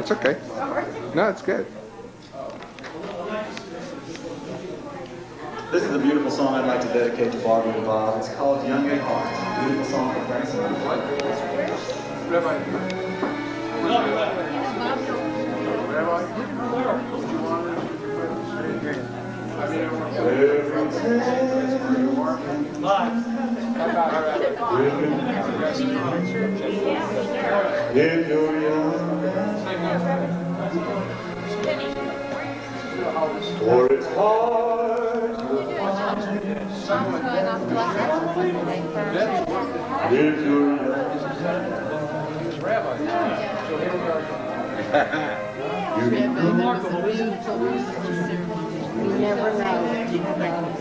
That's okay. No, it's good. This is a beautiful song I'd like to dedicate to Barbara and Bob. It's called Young at Heart. Beautiful song for Frank Sinatra. If you're young, for it's hard to find. If you're young, you never know.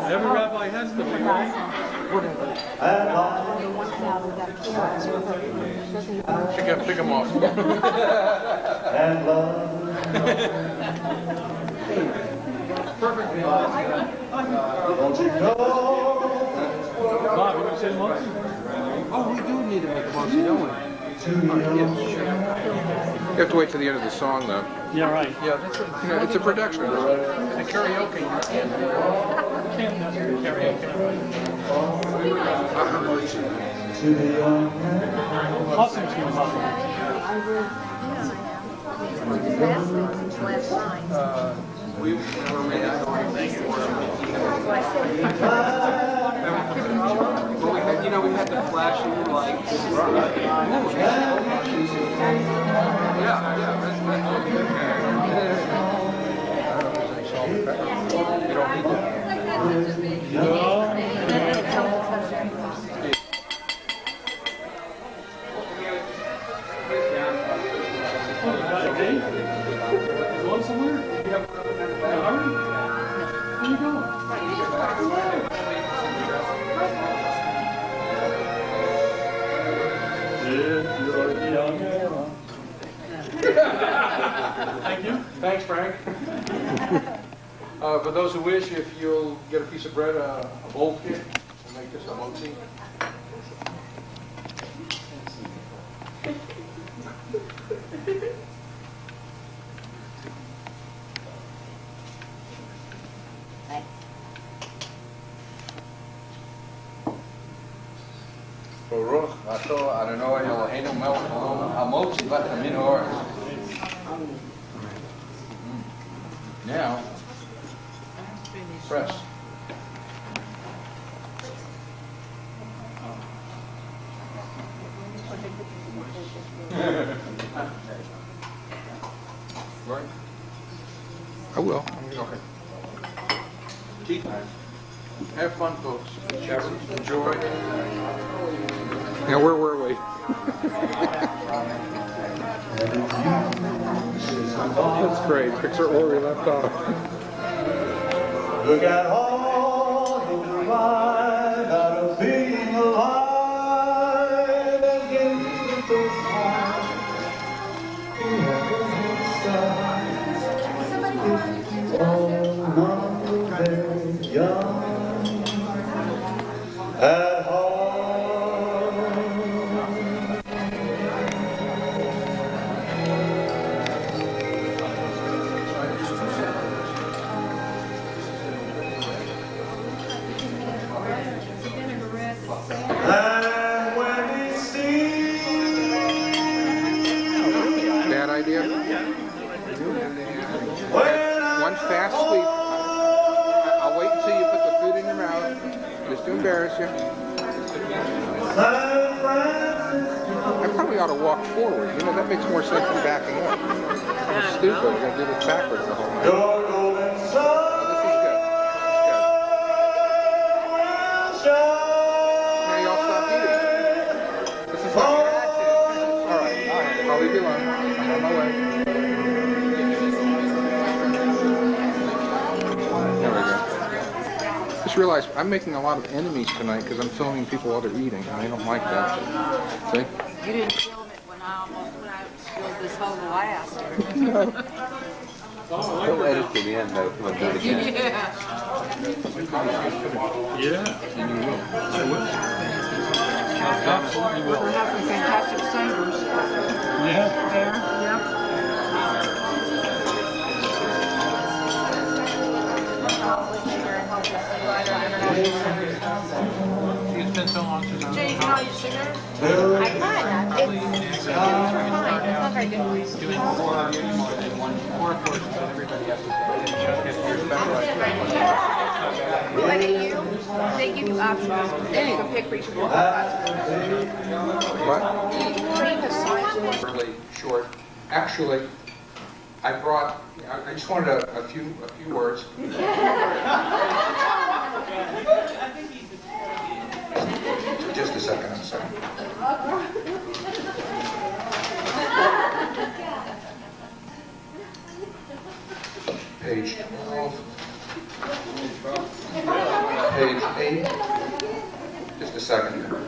Every rabbi has to be right. She can pick them off. And love. Perfectly. Don't you know? Bob, you want to say the most? Oh, we do need to make a motion, don't we? You have to wait till the end of the song, though. Yeah, right. Yeah, that's it's a production. The karaoke. You can't karaoke. To the young man. I'll sing some of We never made that noise. But we had, we had the flashing lights. Yeah. You don't need that. Going somewhere? Where you going? Thank you. Thanks, Frank. For those who wish, if you'll get a piece of bread, a bowl kit, we'll make this a motzi. Baruch Ato Adonai Eloheinu melech haolam hamotzi lechem min haaretz. Now, press. Right? I will. Okay. Tea time. Have fun, folks. Enjoy. Now, where were we? That's great. Picks right where we left off. Look at all the pride out of being alive again with those eyes. You have those sighs. Oh, very young at heart. And when he sees Bad idea? One fast sweep. I'll wait until you put the food in your mouth, just to embarrass you. I probably ought to walk forward. That makes more sense than backing up. I'm stupid. I'm going to do this backwards the whole night. your golden sun This is good. Now y'all stop eating. This is like all right. I'll leave you alone. I'm on my way. There we go. Just realized I'm making a lot of enemies tonight because I'm filming people while they're eating, and they don't like that. See? You didn't film it when I spilled this whole glass. No. Don't edit to the end though. Come on, do it again. Yeah. And you will. I will. absolutely will. We'll have some fantastic singers Yeah. there. Yeah. It's been so long since I was Jay, you know all your singers? I kind of. It's fine. It's not very good. doing more than one four courses that everybody has to do. Just get your specialized Like at you, they give you options. Then you can pick for each of your classes. What? Cream has science. Really short. Actually, I brought. I just wanted a few words. Just a second, I'm sorry. Page 12. Page 8. Just a second here.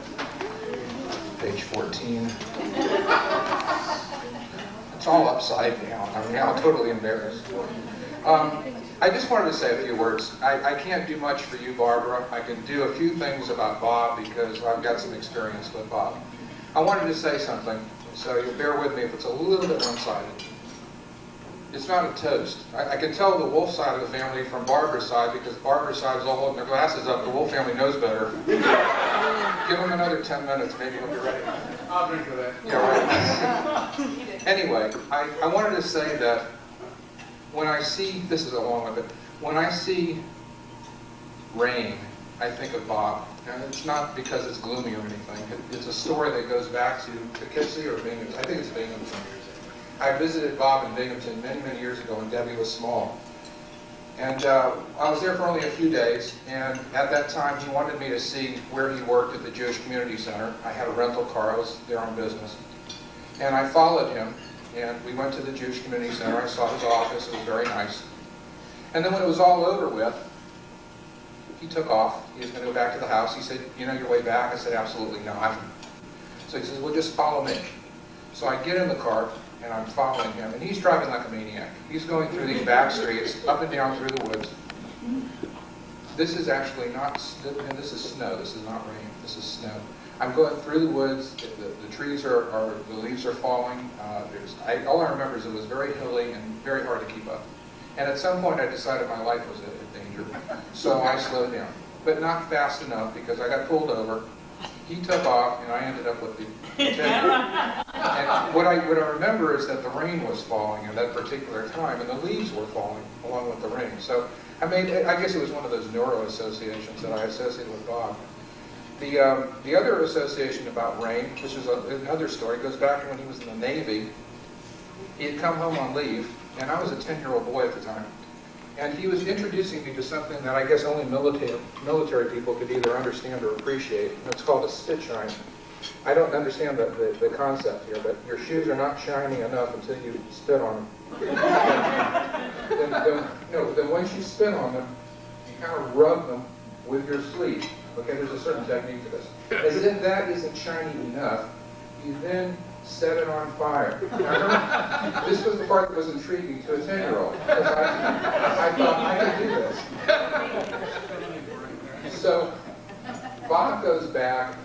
Page 14. It's all upside down. I'm now totally embarrassed. I just wanted to say a few words. I can't do much for you, Barbara. I can do a few things about Bob because I've got some experience with Bob. I wanted to say something, so you'll bear with me if it's a little bit one-sided. It's not a toast. I can tell the Wolf side of the family from Barbara's side because Barbara's side is all holding their glasses up. The Wolf family knows better. Give them another 10 minutes, maybe we'll be ready. I'll drink for that. Yeah, right. Anyway, I wanted to say that when I see, this is along with it, when I see rain, I think of Bob. And it's not because it's gloomy or anything. It's a story that goes back to Poughkeepsie or Binghamton. I think it's Binghamton. I visited Bob in Binghamton many, many years ago when Debbie was small. And I was there for only a few days, and at that time he wanted me to see where he worked at the Jewish Community Center. I had a rental car, I was there on business. And I followed him, and we went to the Jewish Community Center. I saw his office, it was very nice. And then when it was all over with, he took off. He was going to go back to the house. He said, "You know your way back?" I said, "Absolutely not." So he says, "Well, just follow me." So I get in the car, and I'm following him, and he's driving like a maniac. He's going through these back streets, up and down through the woods. This is actually not, and this is snow, this is not rain, this is snow. I'm going through the woods, the trees the leaves are falling. All I remember is it was very hilly and very hard to keep up. And at some point I decided my life was in danger, so I slowed down. But not fast enough because I got pulled over. He took off, and I ended up with the ticket. And what I remember is that the rain was falling at that particular time, and the leaves were falling along with the rain. So I guess it was one of those neuro associations that I associated with Bob. The other association about rain, which is another story, goes back to when he was in the Navy. He had come home on leave, and I was a 10-year-old boy at the time. And he was introducing me to something that I guess only military people could either understand or appreciate. And it's called a spit shine. I don't understand the concept here, but your shoes are not shiny enough until you spit on them. Then once you spit on them, you kind of rub them with your sleeve. Okay, there's a certain technique to this. As if that isn't shiny enough, you then set it on fire. Now, this was the part that was intriguing to a 10-year-old, because I thought I could do this. So Bob goes back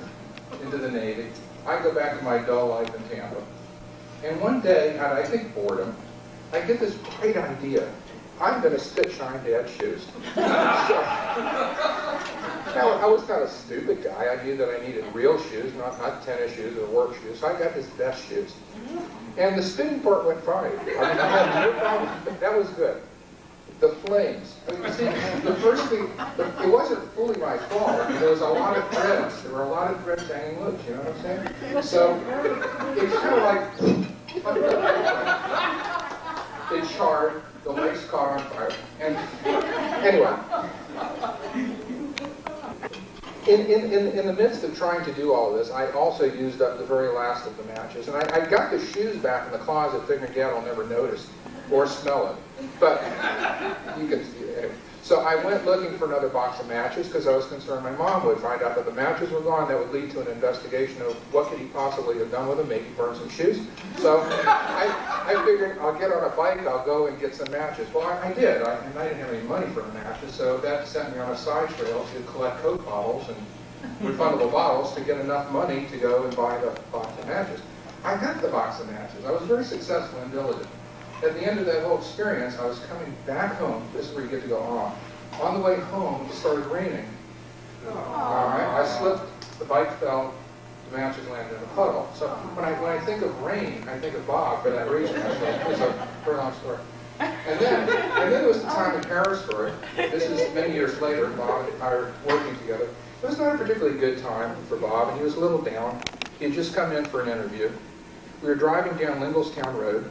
into the Navy. I go back to my dull life in Tampa. And one day, out of, I think, boredom, I get this great idea. I'm going to spit shine Dad's shoes. Now, I was kind of a stupid guy. I knew that I needed real shoes, not tennis shoes or work shoes. So I got his best shoes. And the spitting part went fine. I mean, I had no problem. That was good. The flames. I mean, you see, the first thing, it wasn't fully my fault. I mean, there was a lot of threads. There were a lot of threads hanging loose, you know what I'm saying? So it's kind of like, it charred, the lace caught on fire. And anyway, in the midst of trying to do all of this, I also used up the very last of the matches. And I got the shoes back in the closet figuring Dad will never notice or smell it. But you can see it. So I went looking for another box of matches because I was concerned my mom would find out that the matches were gone. That would lead to an investigation of what could he possibly have done with them, maybe burn some shoes. So I figured I'll get on a bike, I'll go and get some matches. Well, I did, and I didn't have any money for the matches, so that sent me on a side trail to collect Coke bottles and refundable bottles to get enough money to go and buy the box of matches. I got the box of matches. I was very successful and diligent. At the end of that whole experience, I was coming back home. This is where you get to go on. On the way home, it started raining. All right, I slipped, the bike fell, the matches landed in a puddle. So when I think of rain, I think of Bob for that reason. It's a very long story. And then there was the time in Harrisburg. This is many years later. Bob and I were working together. It was not a particularly good time for Bob, and he was a little down. He had just come in for an interview. We were driving down Linglestown Road.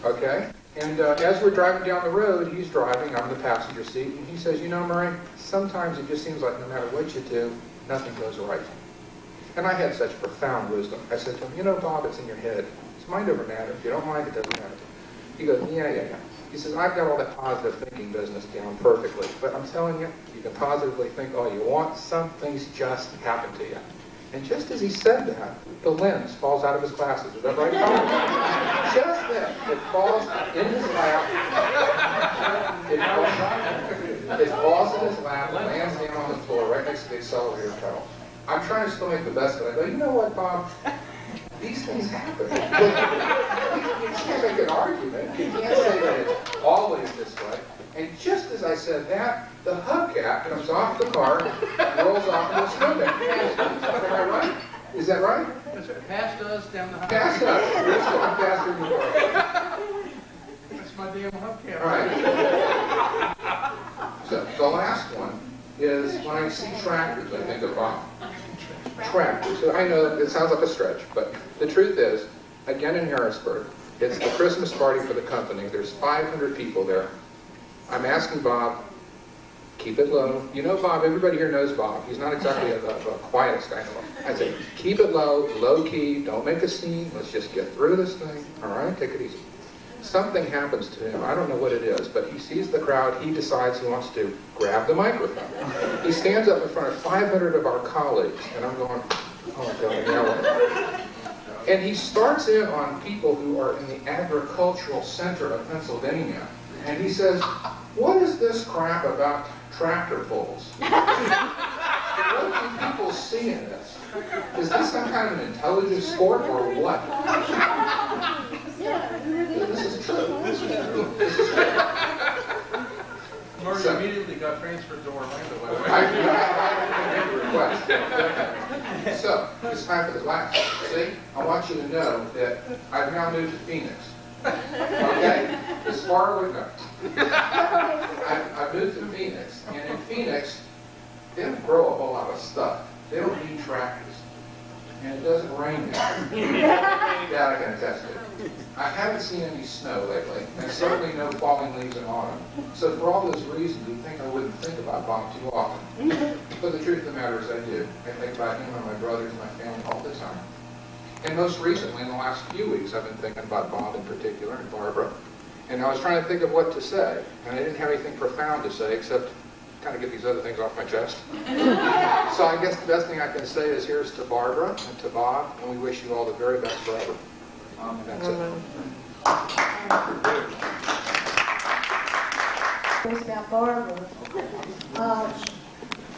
Okay? And as we're driving down the road, he's driving, I'm in the passenger seat, and he says, you know, Murray, sometimes it just seems like no matter what you do, nothing goes right. And I had such profound wisdom. I said to him, you know, Bob, it's in your head. It's mind over matter. If you don't mind, it doesn't matter. He goes, yeah. He says, I've got all that positive thinking business down perfectly, but I'm telling you, you can positively think all you want. Some things just happen to you. And just as he said that, the lens falls out of his glasses. Is that right, Tom? Just then, it falls in his lap. It falls in his lap, lands down on the floor right next to the accelerator pedal. I'm trying to still make the best of it. I go, you know what, Bob? These things happen. You can't make an argument. You can't say that it's always this way. And just as I said that, the hubcap comes off the car and rolls off into the swimming. Am I right? Is that right? Past us, down the highway. Past us. It's going faster than you are. That's my damn hubcap. All right. So the last one is when I see tractors, I think of Bob. Tractors. So I know it sounds like a stretch, but the truth is, again in Harrisburg, it's the Christmas party for the company. There's 500 people there. I'm asking Bob, keep it low. You know Bob, everybody here knows Bob. He's not exactly the quietest guy in the world. I say, keep it low, low key, don't make a scene. Let's just get through this thing. All right, take it easy. Something happens to him. I don't know what it is, but he sees the crowd. He decides he wants to grab the microphone. He stands up in front of 500 of our colleagues, and I'm going, oh, God, now what? And he starts in on people who are in the agricultural center of Pennsylvania, and he says, what is this crap about tractor pulls? What do people see in this? Is this some kind of an intelligent sport or what? This is true. This is true. Murray So, immediately got transferred to Orlando. I made a request. So, it's time for the last. See, I want you to know that I've now moved to Phoenix. Okay? As far as we go. I've moved to Phoenix, and in Phoenix, they don't grow a whole lot of stuff. They don't need tractors. And it doesn't rain there. Yeah, I can attest to it. I haven't seen any snow lately, and certainly no falling leaves in autumn. So for all those reasons, you'd think I wouldn't think about Bob too often. But the truth of the matter is I do. I think about him and my brothers and my family all the time. And most recently, in the last few weeks, I've been thinking about Bob in particular and Barbara. And I was trying to think of what to say. And I didn't have anything profound to say except kind of get these other things off my chest. So I guess the best thing I can say is here's to Barbara and to Bob, and we wish you all the very best forever. That's it. It was about Barbara.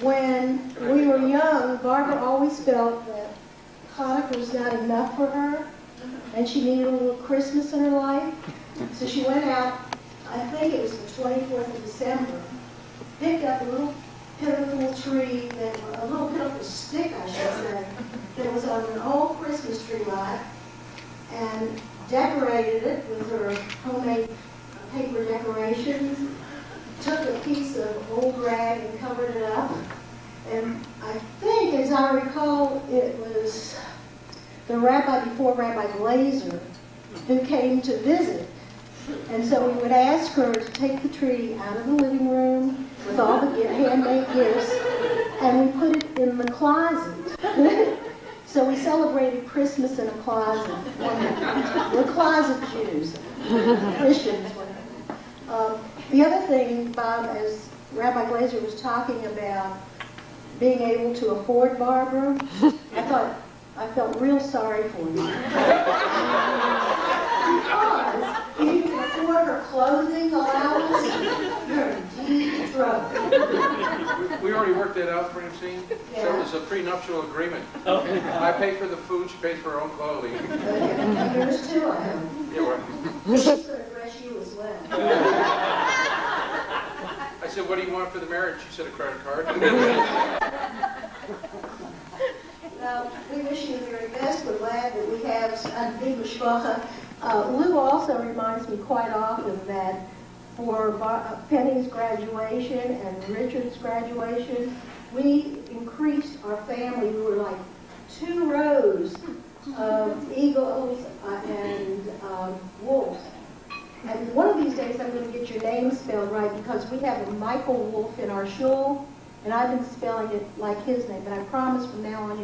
When we were young, Barbara always felt that Hanukkah was not enough for her, and she needed a little Christmas in her life. So she went out, I think it was the 24th of December, picked up a little pitiful tree, a little pitiful stick, I should say, that was on an old Christmas tree lot, and decorated it with her homemade paper decorations, took a piece of old rag and covered it up, and I think, as I recall, it was the rabbi before Rabbi Glazer who came to visit. And so we would ask her to take the tree out of the living room with all the handmade gifts, and we put it in the closet. So we celebrated Christmas in a closet. We're closet Jews, Christians. The other thing, Bob, as Rabbi Glazer was talking about being able to afford Barbara, I felt real sorry for him. Because he could afford what her clothing allows, you're in deep trouble. We already worked that out, Francine. So it was a prenuptial agreement. I pay for the food, she pays for her own clothing. And yours too, I hope. Yeah, well, She's going to dress you as well. I said, what do you want for the marriage? She said, a credit card. Well, we wish you the very best. We're glad that we have a big mishpacha. Lou also reminds me quite often that for Penny's graduation and Richard's graduation, we increased our family. We were like 2 rows of eagles and wolves. And one of these days I'm going to get your name spelled right because we have a Michael Wolf in our shul, and I've been spelling it like his name, but I promise from now on